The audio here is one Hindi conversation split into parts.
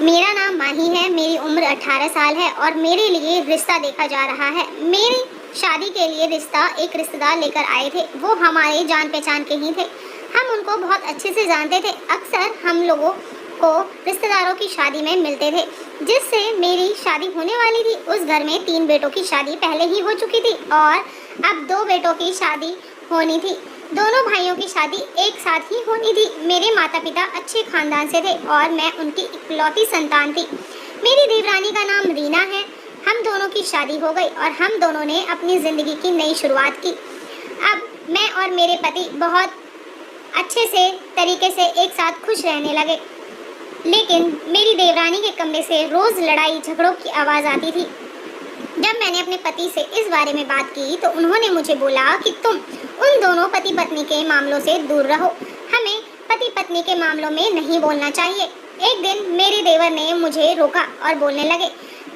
मेरा नाम माही है, मेरी उम्र 18 साल है और मेरे लिए रिश्ता देखा जा रहा है। मेरी शादी के लिए रिश्ता एक रिश्तेदार लेकर आए थे। वो हमारे जान पहचान के ही थे। हम उनको बहुत अच्छे से जानते थे। अक्सर हम लोगों को रिश्तेदारों की शादी में मिलते थे। जिससे मेरी शादी होने वाली थी, उस घर में 3 बेटों की शादी पहले ही हो चुकी थी और अब 2 बेटों की शादी होनी थी। दोनों भाइयों की शादी एक साथ ही होनी थी। मेरे माता पिता अच्छे खानदान से थे और मैं उनकी इकलौती संतान थी। मेरी देवरानी का नाम रीना है। हम दोनों की शादी हो गई और हम दोनों ने अपनी ज़िंदगी की नई शुरुआत की। अब मैं और मेरे पति बहुत अच्छे से तरीके से एक साथ खुश रहने लगे। लेकिन मेरी देवरानी के कमरे से रोज़ लड़ाई झगड़ों की आवाज़ आती थी। जब मैंने अपने पति से इस बारे में बात की तो उन्होंने मुझे बोला कि तुम उन दोनों पति पत्नी के मामलों से दूर रहो। हमें पति पत्नी के मामलों में नहीं बोलना चाहिए। एक दिन मेरे देवर ने मुझे रोका और बोलने लगे,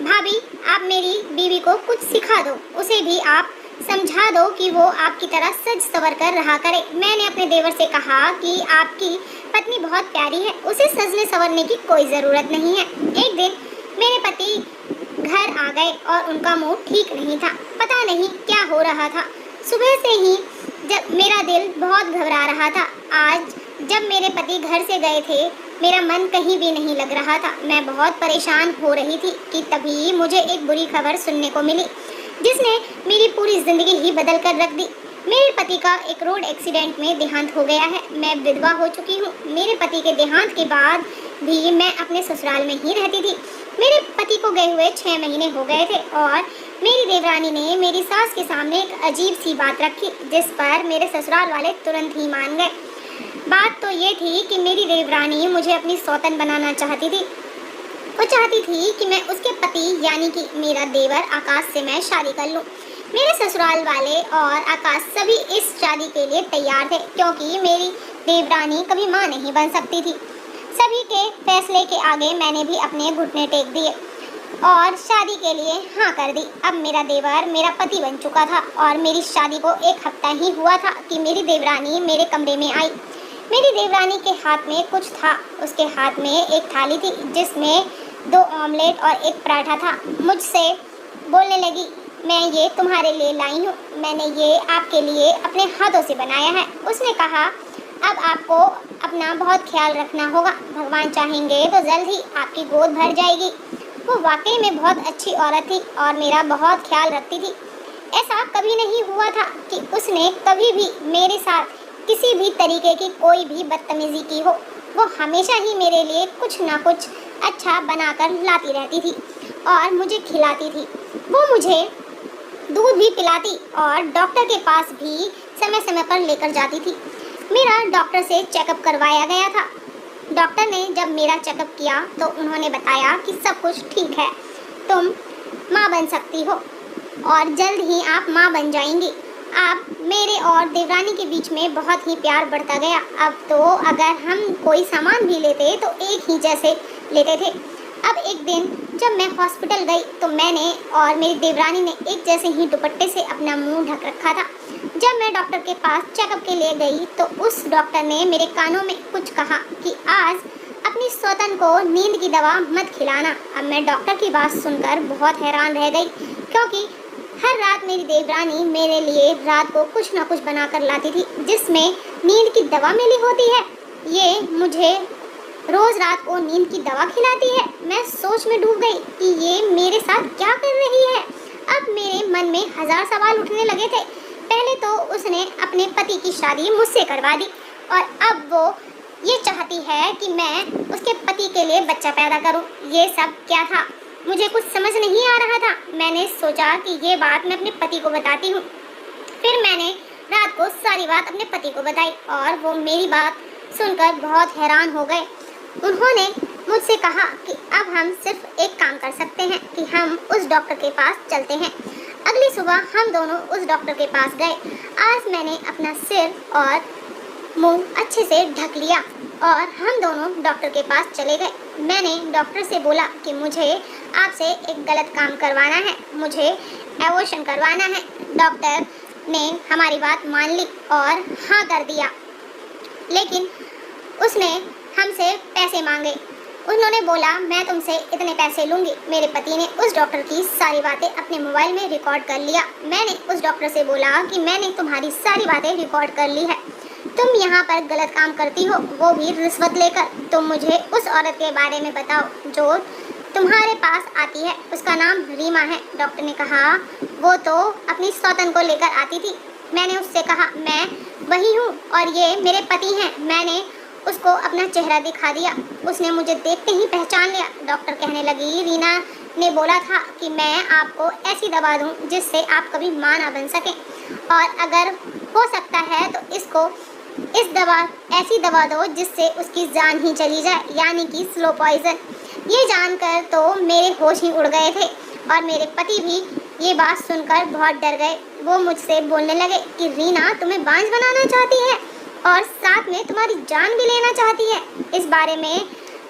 भाभी आप मेरी बीवी को कुछ सिखा दो, उसे भी आप समझा दो कि वो आपकी तरह सज सवर कर रहा करे। मैंने अपने देवर से कहा कि आपकी पत्नी बहुत प्यारी है, उसे सजने संवरने की कोई ज़रूरत नहीं है। एक दिन मेरे पति घर आ गए और उनका मूड ठीक नहीं था। पता नहीं क्या हो रहा था। सुबह से ही जब मेरा दिल बहुत घबरा रहा था। आज जब मेरे पति घर से गए थे, मेरा मन कहीं भी नहीं लग रहा था। मैं बहुत परेशान हो रही थी कि तभी मुझे एक बुरी खबर सुनने को मिली जिसने मेरी पूरी ज़िंदगी ही बदल कर रख दी। मेरे पति का एक रोड एक्सीडेंट में देहांत हो गया है। मैं विधवा हो चुकी हूँ। मेरे पति के देहांत के बाद भी मैं अपने ससुराल में ही रहती थी। मेरे पति को गए हुए 6 महीने हो गए थे और मेरी देवरानी ने मेरी सास के सामने एक अजीब सी बात रखी जिस पर मेरे ससुराल वाले तुरंत ही मान गए। बात तो ये थी कि मेरी देवरानी मुझे अपनी सौतन बनाना चाहती थी। वो चाहती थी कि मैं उसके पति यानी कि मेरा देवर आकाश से मैं शादी कर लूं। मेरे ससुराल वाले और आकाश सभी इस शादी के लिए तैयार थे क्योंकि मेरी देवरानी कभी मां नहीं बन सकती थी। सभी के फैसले के आगे मैंने भी अपने घुटने टेक दिए और शादी के लिए हाँ कर दी। अब मेरा देवर मेरा पति बन चुका था और मेरी शादी को 1 हफ्ता ही हुआ था कि मेरी देवरानी मेरे कमरे में आई। मेरी देवरानी के हाथ में कुछ था। उसके हाथ में एक थाली थी जिसमें 2 ऑमलेट और 1 पराठा था। मुझसे बोलने लगी, मैं ये तुम्हारे लिए लाई हूँ, मैंने ये आपके लिए अपने हाथों से बनाया है। उसने कहा, अब आपको अपना बहुत ख्याल रखना होगा, भगवान चाहेंगे तो जल्द ही आपकी गोद भर जाएगी। वो वाकई में बहुत अच्छी औरत थी और मेरा बहुत ख्याल रखती थी। ऐसा कभी नहीं हुआ था कि उसने कभी भी मेरे साथ किसी भी तरीके की कोई भी बदतमीजी की हो। वो हमेशा ही मेरे लिए कुछ ना कुछ अच्छा बनाकर लाती रहती थी और मुझे खिलाती थी। वो मुझे दूध भी पिलाती और डॉक्टर के पास भी समय समय पर लेकर जाती थी। मेरा डॉक्टर से चेकअप करवाया गया था। डॉक्टर ने जब मेरा चेकअप किया तो उन्होंने बताया कि सब कुछ ठीक है, तुम माँ बन सकती हो और जल्द ही आप माँ बन जाएंगी। अब मेरे और देवरानी के बीच में बहुत ही प्यार बढ़ता गया। अब तो अगर हम कोई सामान भी लेते तो एक ही जैसे लेते थे। अब एक दिन जब मैं हॉस्पिटल गई तो मैंने और मेरी देवरानी ने एक जैसे ही दुपट्टे से अपना मुंह ढक रखा था। जब मैं डॉक्टर के पास चेकअप के लिए गई तो उस डॉक्टर ने मेरे कानों में कुछ कहा कि आज अपनी सौतन को नींद की दवा मत खिलाना। अब मैं डॉक्टर की बात सुनकर बहुत हैरान रह गई क्योंकि हर रात मेरी देवरानी मेरे लिए रात को कुछ ना कुछ बनाकर लाती थी जिसमें नींद की दवा मिली होती है। ये मुझे रोज़ रात को नींद की दवा खिलाती है। मैं सोच में डूब गई कि ये मेरे साथ क्या कर रही है। अब मेरे मन में 1000 सवाल उठने लगे थे। पहले तो उसने अपने पति की शादी मुझसे करवा दी और अब वो ये चाहती है कि मैं उसके पति के लिए बच्चा पैदा करूं। ये सब क्या था, मुझे कुछ समझ नहीं आ रहा था। मैंने सोचा कि ये बात मैं अपने पति को बताती हूँ। फिर मैंने रात को सारी बात अपने पति को बताई और वो मेरी बात सुनकर बहुत हैरान हो गए। उन्होंने मुझसे कहा कि अब हम सिर्फ एक काम कर सकते हैं कि हम उस डॉक्टर के पास चलते हैं। अगली सुबह हम दोनों उस डॉक्टर के पास गए। आज मैंने अपना सिर और मुंह अच्छे से ढक लिया और हम दोनों डॉक्टर के पास चले गए। मैंने डॉक्टर से बोला कि मुझे आपसे एक गलत काम करवाना है, मुझे एबॉर्शन करवाना है। डॉक्टर ने हमारी बात मान ली और हाँ कर दिया, लेकिन उसने हमसे पैसे मांगे। उन्होंने बोला मैं तुमसे इतने पैसे लूँगी। मेरे पति ने उस डॉक्टर की सारी बातें अपने मोबाइल में रिकॉर्ड कर लिया। मैंने उस डॉक्टर से बोला कि मैंने तुम्हारी सारी बातें रिकॉर्ड कर ली है, तुम यहाँ पर गलत काम करती हो, वो भी रिश्वत लेकर। तुम मुझे उस औरत के बारे में बताओ जो तुम्हारे पास आती है, उसका नाम रीमा है। डॉक्टर ने कहा वो तो अपनी सौतन को लेकर आती थी। मैंने उससे कहा मैं वही हूँ और ये मेरे पति हैं। मैंने उसको अपना चेहरा दिखा दिया, उसने मुझे देखते ही पहचान लिया। डॉक्टर कहने लगी रीना ने बोला था कि मैं आपको ऐसी दवा दूं जिससे आप कभी मां ना बन सकें, और अगर हो सकता है तो ऐसी दवा दो जिससे उसकी जान ही चली जाए, यानी कि स्लो पॉइजन। ये जानकर तो मेरे होश ही उड़ गए थे और मेरे पति भी ये बात सुनकर बहुत डर गए। वो मुझसे बोलने लगे कि रीना तुम्हें बांझ बनाना चाहती है और साथ में तुम्हारी जान भी लेना चाहती है। इस बारे में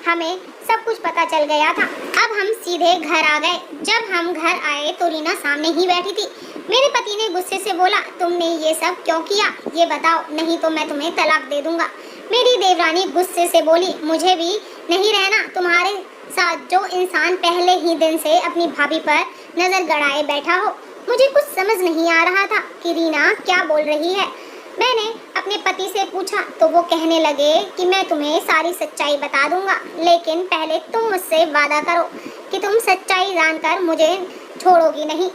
हमें सब कुछ पता चल गया था। अब हम सीधे घर आ गए। जब हम घर आए तो रीना सामने ही बैठी थी। मेरे पति ने गुस्से से बोला तुमने ये सब क्यों किया, ये बताओ, नहीं तो मैं तुम्हें तलाक दे दूंगा। मेरी देवरानी गुस्से से बोली मुझे भी नहीं रहना तुम्हारे साथ जो इंसान पहले ही दिन से अपनी भाभी पर नजर गड़ाए बैठा हो। मुझे कुछ समझ नहीं आ रहा था कि रीना क्या बोल रही है। मैंने अपने पति से पूछा तो वो कहने लगे कि मैं तुम्हें सारी सच्चाई बता दूंगा, लेकिन पहले तुम मुझसे वादा करो कि तुम सच्चाई जानकर मुझे छोड़ोगी नहीं।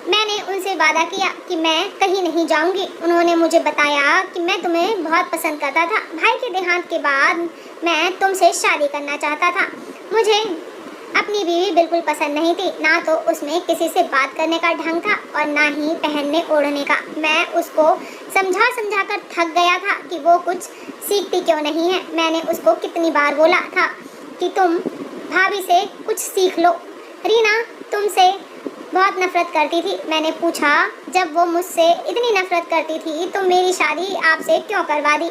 मैंने उनसे वादा किया कि मैं कहीं नहीं जाऊंगी। उन्होंने मुझे बताया कि मैं तुम्हें बहुत पसंद करता था। भाई के देहांत के बाद मैं तुमसे शादी करना चाहता था। मुझे अपनी बीवी बिल्कुल पसंद नहीं थी, ना तो उसमें किसी से बात करने का ढंग था और ना ही पहनने ओढ़ने का। मैं उसको समझा कर थक गया था कि वो कुछ सीखती क्यों नहीं है। मैंने उसको कितनी बार बोला था कि तुम भाभी से कुछ सीख लो। रीना तुमसे बहुत नफरत करती थी। मैंने पूछा जब वो मुझसे इतनी नफरत करती थी तो मेरी शादी आपसे क्यों करवा दी।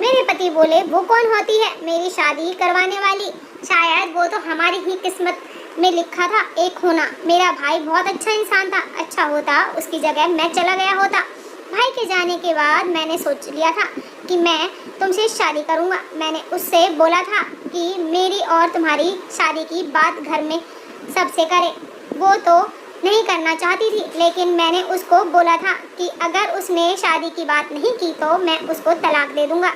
मेरे पति बोले वो कौन होती है मेरी शादी करवाने वाली, शायद वो तो हमारी ही किस्मत में लिखा था एक होना। मेरा भाई बहुत अच्छा इंसान था, अच्छा होता उसकी जगह मैं चला गया होता। भाई के जाने के बाद मैंने सोच लिया था कि मैं तुमसे शादी करूँगा। मैंने उससे बोला था कि मेरी और तुम्हारी शादी की बात घर में सबसे करे। वो तो नहीं करना चाहती थी, लेकिन मैंने उसको बोला था कि अगर उसने शादी की बात नहीं की तो मैं उसको तलाक दे दूँगा।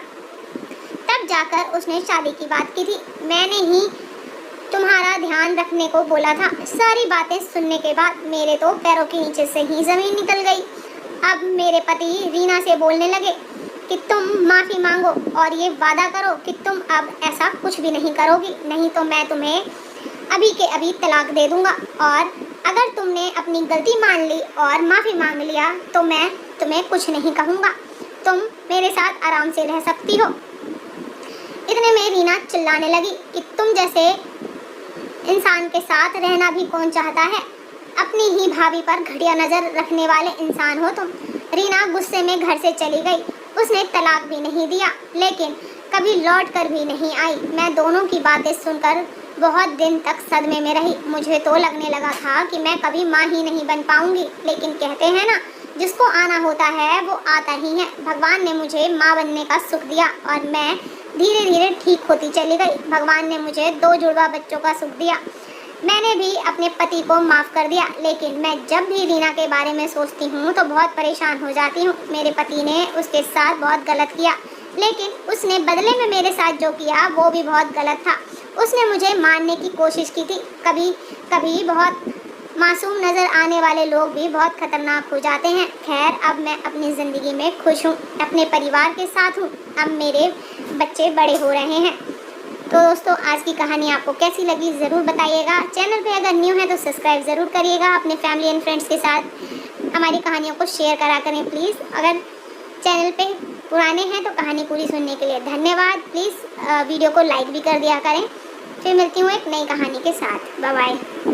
तब जाकर उसने शादी की बात की थी। मैंने ही तुम्हारा ध्यान रखने को बोला था। सारी बातें सुनने के बाद मेरे तो पैरों के नीचे से ही ज़मीन निकल गई। अब मेरे पति रीना से बोलने लगे कि तुम माफ़ी मांगो और ये वादा करो कि तुम अब ऐसा कुछ भी नहीं करोगी, नहीं तो मैं तुम्हें अभी के अभी तलाक दे दूँगा। और अगर तुमने अपनी गलती मान ली और माफ़ी मांग लिया तो मैं तुम्हें कुछ नहीं कहूँगा, तुम मेरे साथ आराम से रह सकती हो। इतने में रीना चिल्लाने लगी कि तुम जैसे इंसान के साथ रहना भी कौन चाहता है, अपनी ही भाभी पर घटिया नज़र रखने वाले इंसान हो तुम। रीना गुस्से में घर से चली गई। उसने तलाक भी नहीं दिया, लेकिन कभी लौट कर भी नहीं आई। मैं दोनों की बातें सुनकर बहुत दिन तक सदमे में रही। मुझे तो लगने लगा था कि मैं कभी माँ ही नहीं बन पाऊंगी, लेकिन कहते हैं ना जिसको आना होता है वो आता ही है। भगवान ने मुझे माँ बनने का सुख दिया और मैं धीरे धीरे ठीक होती चली गई। भगवान ने मुझे 2 जुड़वा बच्चों का सुख दिया। मैंने भी अपने पति को माफ़ कर दिया, लेकिन मैं जब भी रीना के बारे में सोचती हूँ तो बहुत परेशान हो जाती हूँ। मेरे पति ने उसके साथ बहुत गलत किया, लेकिन उसने बदले में मेरे साथ जो किया वो भी बहुत गलत था। उसने मुझे मारने की कोशिश की थी। कभी कभी बहुत मासूम नज़र आने वाले लोग भी बहुत खतरनाक हो जाते हैं। खैर अब मैं अपनी ज़िंदगी में खुश हूँ, अपने परिवार के साथ हूँ। अब मेरे बच्चे बड़े हो रहे हैं। तो दोस्तों आज की कहानी आपको कैसी लगी ज़रूर बताइएगा। चैनल पे अगर न्यू है तो सब्सक्राइब ज़रूर करिएगा। अपने फैमिली एंड फ्रेंड्स के साथ हमारी कहानियों को शेयर करा करें प्लीज़। अगर चैनल पे पुराने हैं तो कहानी पूरी सुनने के लिए धन्यवाद। प्लीज़ वीडियो को लाइक भी कर दिया करें। फिर मिलती हूँ एक नई कहानी के साथ। Bye bye.